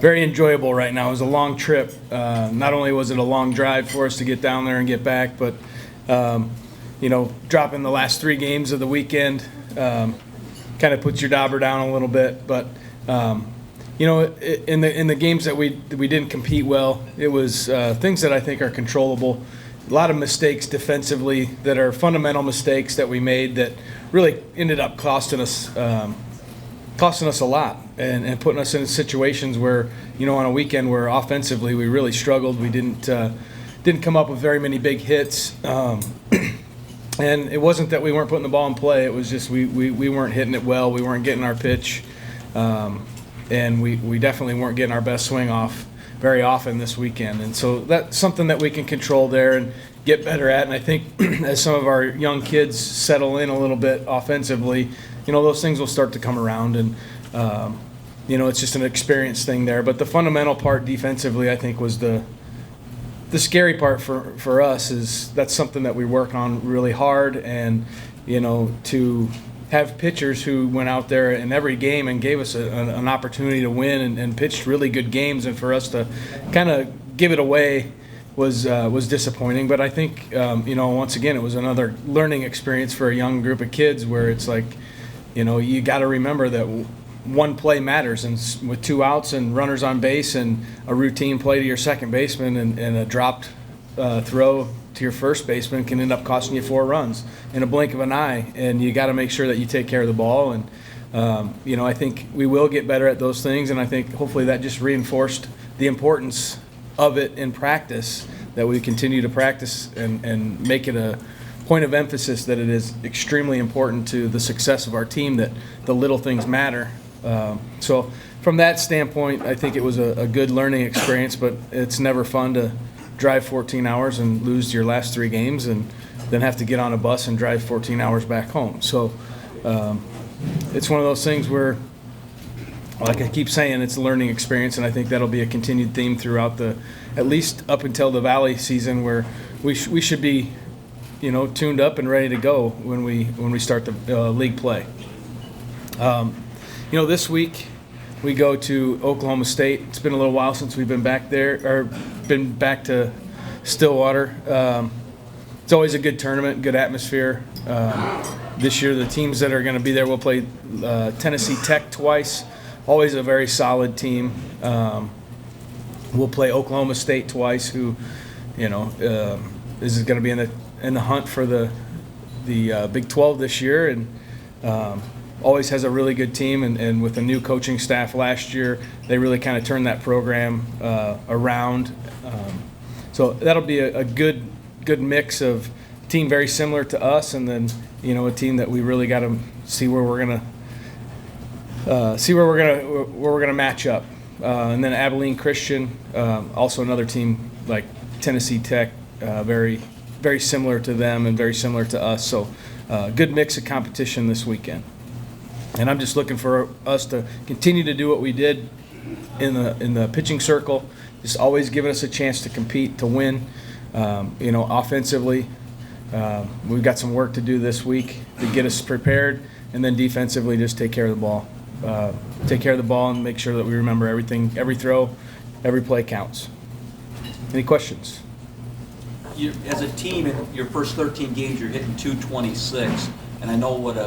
very enjoyable right now. It was a long trip. Not only was it a long drive for us to get down there and get back, but dropping the last 3 games of the weekend kind of puts your dauber down a little bit. But in the games that we didn't compete well, it was things that I think are controllable. A lot of mistakes defensively that are fundamental mistakes that we made that really ended up costing us a lot and putting us in situations where, on a weekend where offensively we really struggled. We didn't come up with very many big hits. And it wasn't that we weren't putting the ball in play. It was just we weren't hitting it well. We weren't getting our pitch. And we definitely weren't getting our best swing off very often this weekend. And so that's something that we can control there and get better at. And I think as some of our young kids settle in a little bit offensively, those things will start to come around. And, it's just an experience thing there. But the fundamental part defensively, I think, was the scary part for us. Is that's something that we work on really hard. And, to have pitchers who went out there in every game and gave us an opportunity to win and pitched really good games, and for us to kind of give it away was disappointing. But I think, once again, it was another learning experience for a young group of kids where it's like, you got to remember that one play matters, and with 2 outs and runners on base and a routine play to your second baseman and a dropped throw to your first baseman can end up costing you 4 runs in a blink of an eye, and you got to make sure that you take care of the ball. And I think we will get better at those things, and I think hopefully that just reinforced the importance of it in practice, that we continue to practice and make it a point of emphasis that it is extremely important to the success of our team, that the little things matter. So from that standpoint, I think it was a good learning experience, but it's never fun to drive 14 hours and lose your last 3 games and then have to get on a bus and drive 14 hours back home. So it's one of those things where, like I keep saying, it's a learning experience, and I think that'll be a continued theme throughout at least up until the Valley season, where we should be, tuned up and ready to go when we start the league play. This week we go to Oklahoma State. It's been a little while since we've been back there, or been back to Stillwater. It's always a good tournament, good atmosphere. This year the teams that are going to be there will play Tennessee Tech twice, always a very solid team. We'll play Oklahoma State twice, who, is going to be in the hunt for the Big 12 this year, and always has a really good team. And with the new coaching staff last year, they really kind of turned that program around. So that'll be a good mix of team very similar to us, and then a team that we really got to see where we're gonna match up. And then Abilene Christian, also another team like Tennessee Tech, very very similar to them and very similar to us. So good mix of competition this weekend. And I'm just looking for us to continue to do what we did in the pitching circle, just always giving us a chance to compete, to win. Offensively, we've got some work to do this week to get us prepared, and then defensively, just take care of the ball. Take care of the ball and make sure that we remember everything, every throw, every play counts. Any questions? As a team, in your first 13 games, you're hitting .226, and I know what a